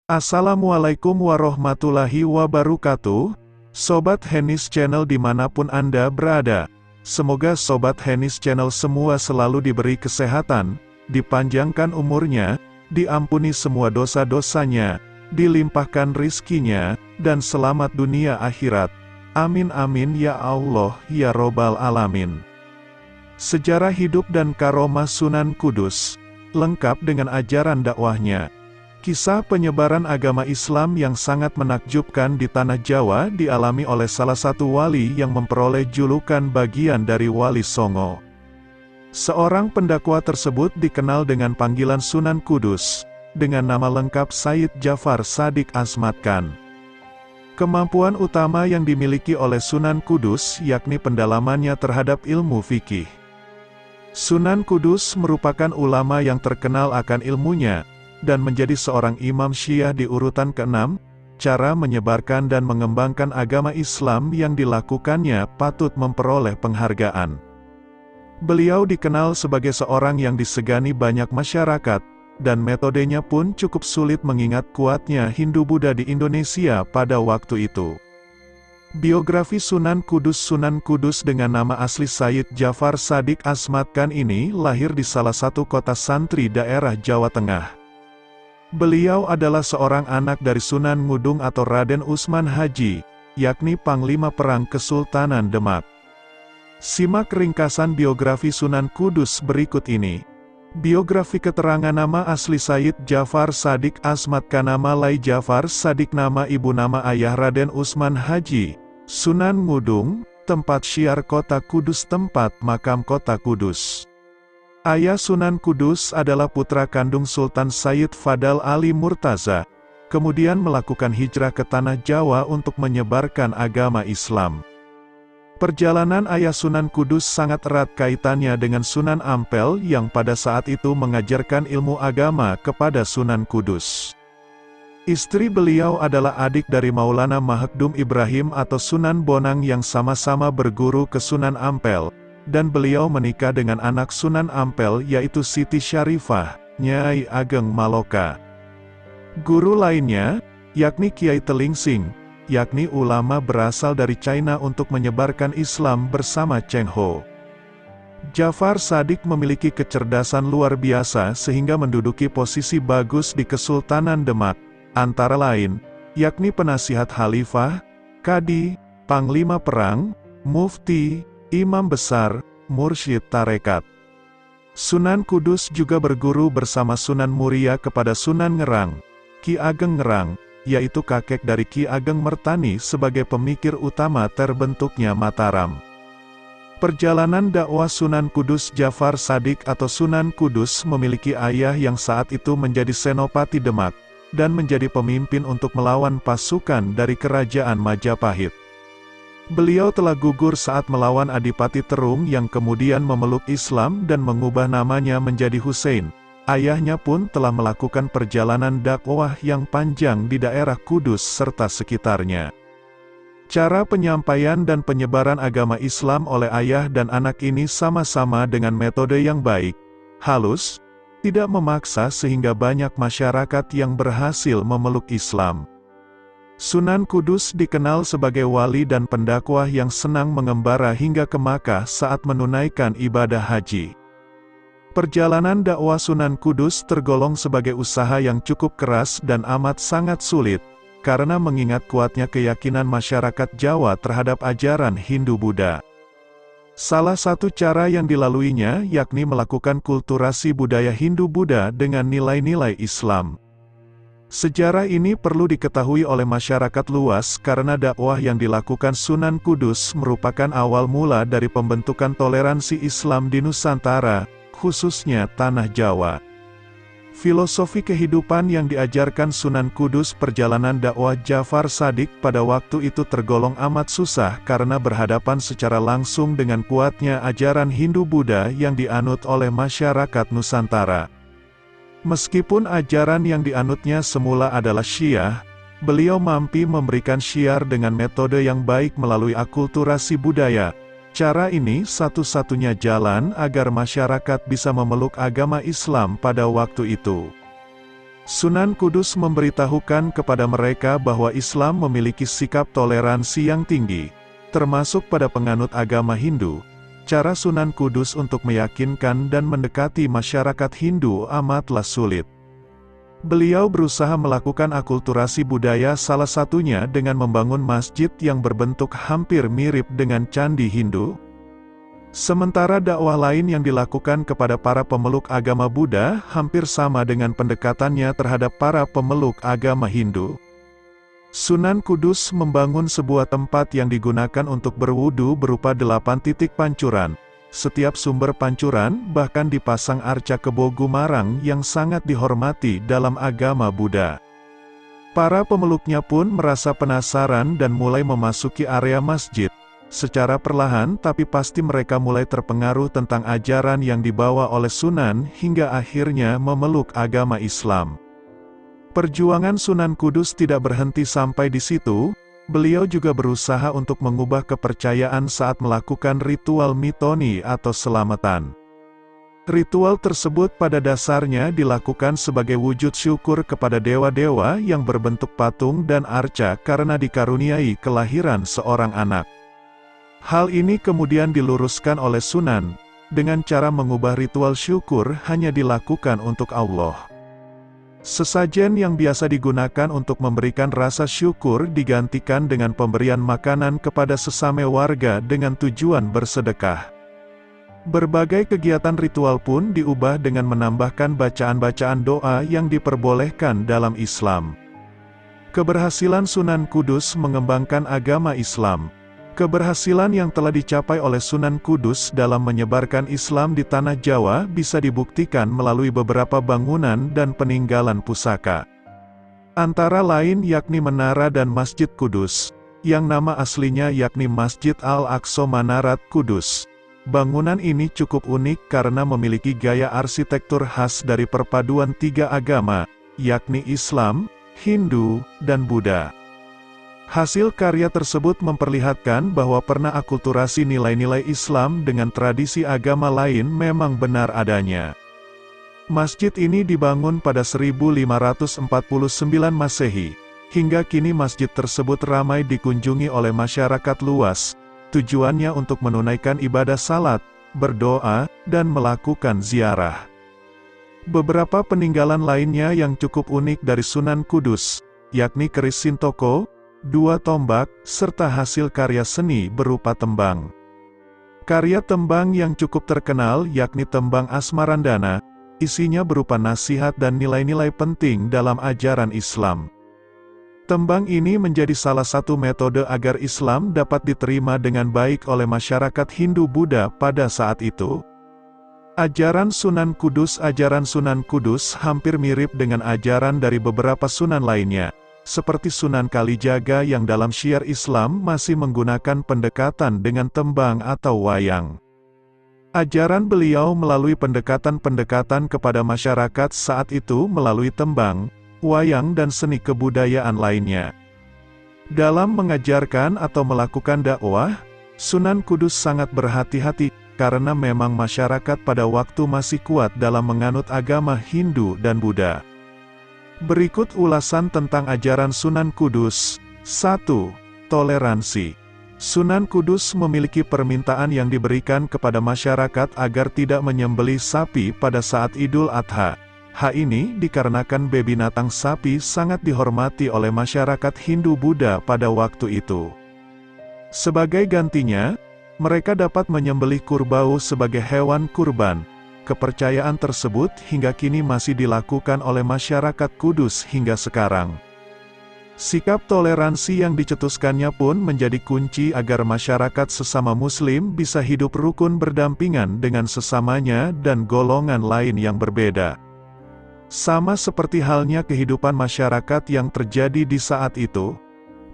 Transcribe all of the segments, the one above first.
Assalamualaikum warahmatullahi wabarakatuh, Sobat Henis Channel dimanapun Anda berada. Semoga Sobat Henis Channel semua selalu diberi kesehatan, dipanjangkan umurnya, diampuni semua dosa-dosanya, dilimpahkan rizkinya, dan selamat dunia akhirat. Amin amin ya Allah ya Robbal Alamin. Sejarah hidup dan karomah Sunan Kudus, lengkap dengan ajaran dakwahnya. Kisah penyebaran agama Islam yang sangat menakjubkan di tanah Jawa dialami oleh salah satu wali yang memperoleh julukan bagian dari Wali Songo. Seorang pendakwa tersebut dikenal dengan panggilan Sunan Kudus, dengan nama lengkap Sayyid Jafar Shadiq Asmad Khan. Kemampuan utama yang dimiliki oleh Sunan Kudus yakni pendalamannya terhadap ilmu fikih. Sunan Kudus merupakan ulama yang terkenal akan ilmunya, dan menjadi seorang imam Syiah di urutan ke-6, cara menyebarkan dan mengembangkan agama Islam yang dilakukannya patut memperoleh penghargaan. Beliau dikenal sebagai seorang yang disegani banyak masyarakat, dan metodenya pun cukup sulit mengingat kuatnya Hindu-Buddha di Indonesia pada waktu itu. Biografi Sunan Kudus dengan nama asli Sayyid Jafar Shadiq Asmad Khan ini lahir di salah satu kota santri daerah Jawa Tengah. Beliau adalah seorang anak dari Sunan Ngudung atau Raden Usman Haji, yakni Panglima Perang Kesultanan Demak. Simak ringkasan biografi Sunan Kudus berikut ini. Biografi keterangan nama asli Sayyid Jafar Shadiq Asmad Khan. Nama Lai Jafar Shadiq, nama ibu nama ayah Raden Usman Haji, Sunan Ngudung, tempat syiar kota Kudus, tempat makam kota Kudus. Ayah Sunan Kudus adalah putra kandung Sultan Sayyid Fadal Ali Murtaza, kemudian melakukan hijrah ke tanah Jawa untuk menyebarkan agama Islam. Perjalanan ayah Sunan Kudus sangat erat kaitannya dengan Sunan Ampel yang pada saat itu mengajarkan ilmu agama kepada Sunan Kudus. Istri beliau adalah adik dari Maulana Mahakdum Ibrahim atau Sunan Bonang yang sama-sama berguru ke Sunan Ampel, dan beliau menikah dengan anak Sunan Ampel yaitu Siti Syarifah, Nyai Ageng Maloka. Guru lainnya, yakni Kiai Telingsing, yakni ulama berasal dari China untuk menyebarkan Islam bersama Cheng Ho. Jafar Shadiq memiliki kecerdasan luar biasa sehingga menduduki posisi bagus di Kesultanan Demak, antara lain, yakni penasihat khalifah, kadi, panglima perang, mufti, imam besar, mursyid tarekat. Sunan Kudus juga berguru bersama Sunan Muria kepada Sunan Ngerang, Ki Ageng Ngerang, yaitu kakek dari Ki Ageng Mertani sebagai pemikir utama terbentuknya Mataram. Perjalanan dakwah Sunan Kudus Jafar Shadiq atau Sunan Kudus memiliki ayah yang saat itu menjadi Senopati Demak, dan menjadi pemimpin untuk melawan pasukan dari Kerajaan Majapahit. Beliau telah gugur saat melawan Adipati Terung yang kemudian memeluk Islam dan mengubah namanya menjadi Hussein. Ayahnya pun telah melakukan perjalanan dakwah yang panjang di daerah Kudus serta sekitarnya. Cara penyampaian dan penyebaran agama Islam oleh ayah dan anak ini sama-sama dengan metode yang baik, halus, tidak memaksa sehingga banyak masyarakat yang berhasil memeluk Islam. Sunan Kudus dikenal sebagai wali dan pendakwah yang senang mengembara hingga ke Makkah saat menunaikan ibadah haji. Perjalanan dakwah Sunan Kudus tergolong sebagai usaha yang cukup keras dan amat sangat sulit, karena mengingat kuatnya keyakinan masyarakat Jawa terhadap ajaran Hindu-Buddha. Salah satu cara yang dilaluinya yakni melakukan kulturasi budaya Hindu-Buddha dengan nilai-nilai Islam. Sejarah ini perlu diketahui oleh masyarakat luas karena dakwah yang dilakukan Sunan Kudus merupakan awal mula dari pembentukan toleransi Islam di Nusantara, khususnya Tanah Jawa. Filosofi kehidupan yang diajarkan Sunan Kudus perjalanan dakwah Jafar Shadiq pada waktu itu tergolong amat susah karena berhadapan secara langsung dengan kuatnya ajaran Hindu-Buddha yang dianut oleh masyarakat Nusantara. Meskipun ajaran yang dianutnya semula adalah Syiah, beliau mampu memberikan syiar dengan metode yang baik melalui akulturasi budaya. Cara ini satu-satunya jalan agar masyarakat bisa memeluk agama Islam pada waktu itu. Sunan Kudus memberitahukan kepada mereka bahwa Islam memiliki sikap toleransi yang tinggi, termasuk pada penganut agama Hindu. Cara Sunan Kudus untuk meyakinkan dan mendekati masyarakat Hindu amatlah sulit. Beliau berusaha melakukan akulturasi budaya, salah satunya dengan membangun masjid yang berbentuk hampir mirip dengan candi Hindu. Sementara dakwah lain yang dilakukan kepada para pemeluk agama Buddha hampir sama dengan pendekatannya terhadap para pemeluk agama Hindu. Sunan Kudus membangun sebuah tempat yang digunakan untuk berwudu berupa 8 titik pancuran. Setiap sumber pancuran bahkan dipasang arca kebo Gumarang yang sangat dihormati dalam agama Buddha. Para pemeluknya pun merasa penasaran dan mulai memasuki area masjid. Secara perlahan tapi pasti mereka mulai terpengaruh tentang ajaran yang dibawa oleh Sunan hingga akhirnya memeluk agama Islam. Perjuangan Sunan Kudus tidak berhenti sampai di situ, beliau juga berusaha untuk mengubah kepercayaan saat melakukan ritual mitoni atau selamatan. Ritual tersebut pada dasarnya dilakukan sebagai wujud syukur kepada dewa-dewa yang berbentuk patung dan arca karena dikaruniai kelahiran seorang anak. Hal ini kemudian diluruskan oleh Sunan, dengan cara mengubah ritual syukur hanya dilakukan untuk Allah. Sesajen yang biasa digunakan untuk memberikan rasa syukur digantikan dengan pemberian makanan kepada sesama warga dengan tujuan bersedekah. Berbagai kegiatan ritual pun diubah dengan menambahkan bacaan-bacaan doa yang diperbolehkan dalam Islam. Keberhasilan Sunan Kudus mengembangkan agama Islam. Keberhasilan yang telah dicapai oleh Sunan Kudus dalam menyebarkan Islam di tanah Jawa bisa dibuktikan melalui beberapa bangunan dan peninggalan pusaka. Antara lain yakni Menara dan Masjid Kudus, yang nama aslinya yakni Masjid Al-Aqsa Manarat Kudus. Bangunan ini cukup unik karena memiliki gaya arsitektur khas dari perpaduan 3 agama, yakni Islam, Hindu, dan Buddha. Hasil karya tersebut memperlihatkan bahwa pernah akulturasi nilai-nilai Islam dengan tradisi agama lain memang benar adanya. Masjid ini dibangun pada 1549 Masehi. Hingga kini masjid tersebut ramai dikunjungi oleh masyarakat luas. Tujuannya untuk menunaikan ibadah salat, berdoa, dan melakukan ziarah. Beberapa peninggalan lainnya yang cukup unik dari Sunan Kudus, yakni keris Sintoko, 2 tombak, serta hasil karya seni berupa tembang. Karya tembang yang cukup terkenal yakni tembang Asmarandana, isinya berupa nasihat dan nilai-nilai penting dalam ajaran Islam. Tembang ini menjadi salah satu metode agar Islam dapat diterima dengan baik oleh masyarakat Hindu-Buddha pada saat itu. Ajaran Sunan Kudus hampir mirip dengan ajaran dari beberapa sunan lainnya, seperti Sunan Kalijaga yang dalam syiar Islam masih menggunakan pendekatan dengan tembang atau wayang. Ajaran beliau melalui pendekatan-pendekatan kepada masyarakat saat itu melalui tembang, wayang dan seni kebudayaan lainnya. Dalam mengajarkan atau melakukan dakwah, Sunan Kudus sangat berhati-hati, karena memang masyarakat pada waktu masih kuat dalam menganut agama Hindu dan Buddha. Berikut ulasan tentang ajaran Sunan Kudus. 1. Toleransi. Sunan Kudus memiliki permintaan yang diberikan kepada masyarakat agar tidak menyembelih sapi pada saat Idul Adha. Hal ini dikarenakan binatang sapi sangat dihormati oleh masyarakat Hindu-Buddha pada waktu itu. Sebagai gantinya, mereka dapat menyembelih kerbau sebagai hewan kurban. Kepercayaan tersebut hingga kini masih dilakukan oleh masyarakat Kudus hingga sekarang. Sikap toleransi yang dicetuskannya pun menjadi kunci agar masyarakat sesama Muslim bisa hidup rukun berdampingan dengan sesamanya dan golongan lain yang berbeda. Sama seperti halnya kehidupan masyarakat yang terjadi di saat itu.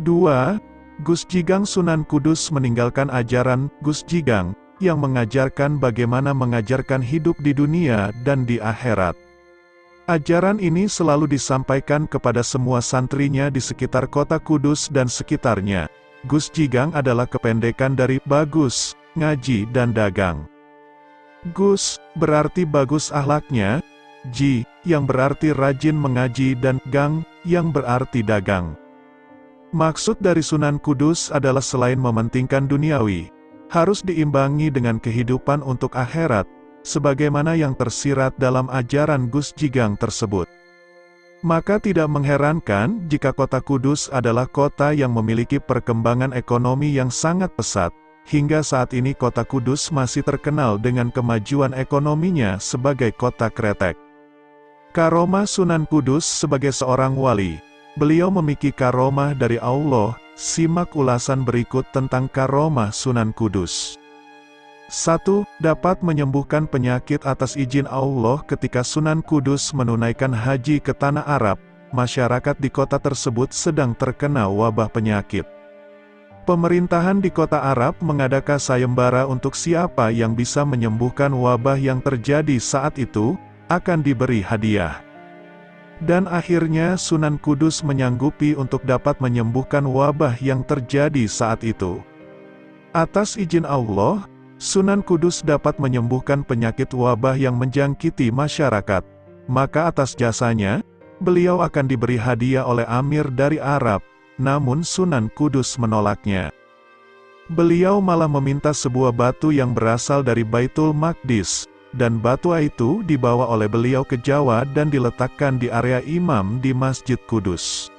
2. Gus Jigang. Sunan Kudus meninggalkan ajaran Gus Jigang, yang mengajarkan bagaimana mengajarkan hidup di dunia dan di akhirat. Ajaran ini selalu disampaikan kepada semua santrinya di sekitar kota Kudus dan sekitarnya. Gus Jigang adalah kependekan dari bagus, ngaji dan dagang. Gus berarti bagus akhlaknya, ji, yang berarti rajin mengaji dan gang, yang berarti dagang. Maksud dari Sunan Kudus adalah selain mementingkan duniawi, harus diimbangi dengan kehidupan untuk akhirat, sebagaimana yang tersirat dalam ajaran Gus Jigang tersebut. Maka tidak mengherankan jika kota Kudus adalah kota yang memiliki perkembangan ekonomi yang sangat pesat. Hingga saat ini kota Kudus masih terkenal dengan kemajuan ekonominya sebagai kota kretek. Karomah Sunan Kudus sebagai seorang wali. Beliau memiliki karomah dari Allah. Simak ulasan berikut tentang karomah Sunan Kudus. 1. Dapat menyembuhkan penyakit atas izin Allah. Ketika Sunan Kudus menunaikan haji ke tanah Arab, masyarakat di kota tersebut sedang terkena wabah penyakit. Pemerintahan di kota Arab mengadakan sayembara untuk siapa yang bisa menyembuhkan wabah yang terjadi saat itu, akan diberi hadiah. Dan akhirnya Sunan Kudus menyanggupi untuk dapat menyembuhkan wabah yang terjadi saat itu. Atas izin Allah, Sunan Kudus dapat menyembuhkan penyakit wabah yang menjangkiti masyarakat. Maka atas jasanya, beliau akan diberi hadiah oleh Amir dari Arab. Namun Sunan Kudus menolaknya. Beliau malah meminta sebuah batu yang berasal dari Baitul Maqdis, dan batu itu dibawa oleh beliau ke Jawa dan diletakkan di area imam di Masjid Kudus.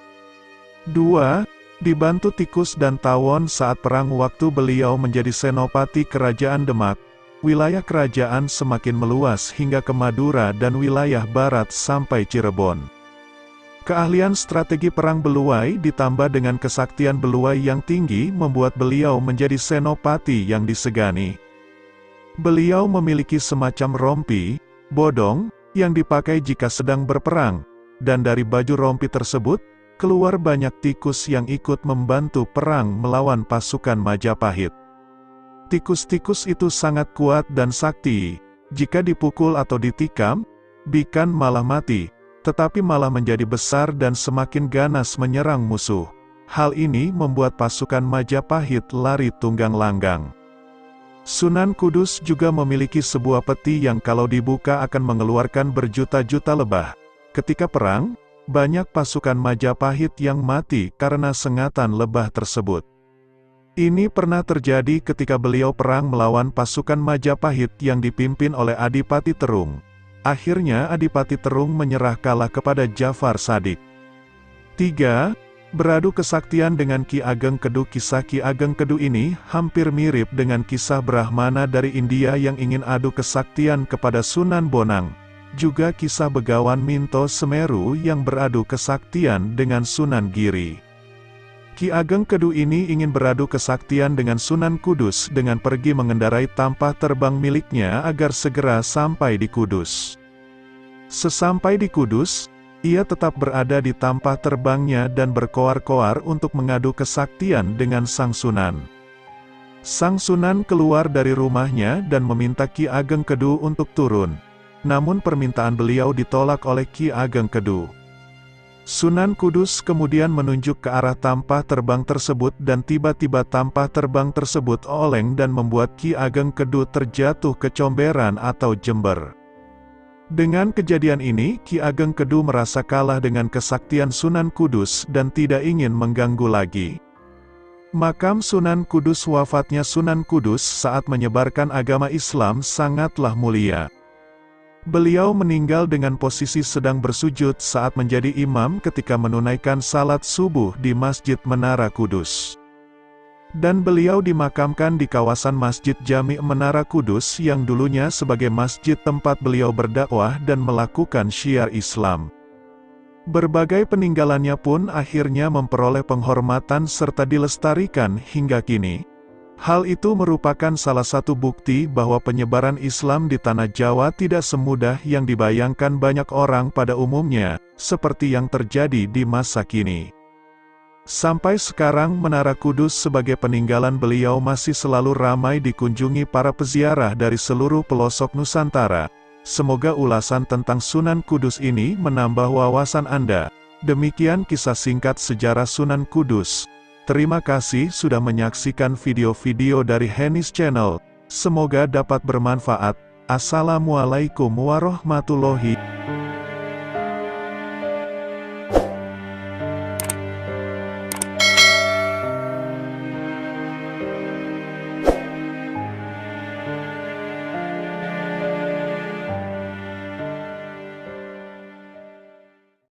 2. Dibantu tikus dan tawon saat perang waktu beliau menjadi senopati kerajaan Demak, wilayah kerajaan semakin meluas hingga ke Madura dan wilayah barat sampai Cirebon. Keahlian strategi perang Beluai ditambah dengan kesaktian Beluai yang tinggi membuat beliau menjadi senopati yang disegani. Beliau memiliki semacam rompi, bodong, yang dipakai jika sedang berperang, dan dari baju rompi tersebut, keluar banyak tikus yang ikut membantu perang melawan pasukan Majapahit. Tikus-tikus itu sangat kuat dan sakti, jika dipukul atau ditikam, bukan malah mati, tetapi malah menjadi besar dan semakin ganas menyerang musuh. Hal ini membuat pasukan Majapahit lari tunggang langgang. Sunan Kudus juga memiliki sebuah peti yang kalau dibuka akan mengeluarkan berjuta-juta lebah. Ketika perang, banyak pasukan Majapahit yang mati karena sengatan lebah tersebut. Ini pernah terjadi ketika beliau perang melawan pasukan Majapahit yang dipimpin oleh Adipati Terung. Akhirnya Adipati Terung menyerah kalah kepada Jafar Shadiq. 3. Beradu kesaktian dengan Ki Ageng Kedu. Kisah Ki Ageng Kedu ini hampir mirip dengan kisah Brahmana dari India yang ingin adu kesaktian kepada Sunan Bonang. Juga kisah Begawan Minto Semeru yang beradu kesaktian dengan Sunan Giri. Ki Ageng Kedu ini ingin beradu kesaktian dengan Sunan Kudus dengan pergi mengendarai tampah terbang miliknya agar segera sampai di Kudus. Sesampai di Kudus, ia tetap berada di tampah terbangnya dan berkoar-koar untuk mengadu kesaktian dengan Sang Sunan. Sang Sunan keluar dari rumahnya dan meminta Ki Ageng Kedu untuk turun. Namun permintaan beliau ditolak oleh Ki Ageng Kedu. Sunan Kudus kemudian menunjuk ke arah tampah terbang tersebut dan tiba-tiba tampah terbang tersebut oleng dan membuat Ki Ageng Kedu terjatuh ke comberan atau jember. Dengan kejadian ini, Ki Ageng Kedu merasa kalah dengan kesaktian Sunan Kudus dan tidak ingin mengganggu lagi. Makam Sunan Kudus. Wafatnya Sunan Kudus saat menyebarkan agama Islam sangatlah mulia. Beliau meninggal dengan posisi sedang bersujud saat menjadi imam ketika menunaikan salat subuh di Masjid Menara Kudus. Dan beliau dimakamkan di kawasan Masjid Jami' Menara Kudus yang dulunya sebagai masjid tempat beliau berdakwah dan melakukan syiar Islam. Berbagai peninggalannya pun akhirnya memperoleh penghormatan serta dilestarikan hingga kini. Hal itu merupakan salah satu bukti bahwa penyebaran Islam di tanah Jawa tidak semudah yang dibayangkan banyak orang pada umumnya, seperti yang terjadi di masa kini. Sampai sekarang Menara Kudus sebagai peninggalan beliau masih selalu ramai dikunjungi para peziarah dari seluruh pelosok Nusantara. Semoga ulasan tentang Sunan Kudus ini menambah wawasan Anda. Demikian kisah singkat sejarah Sunan Kudus. Terima kasih sudah menyaksikan video-video dari Hennis Channel. Semoga dapat bermanfaat. Assalamualaikum warahmatullahi wabarakatuh.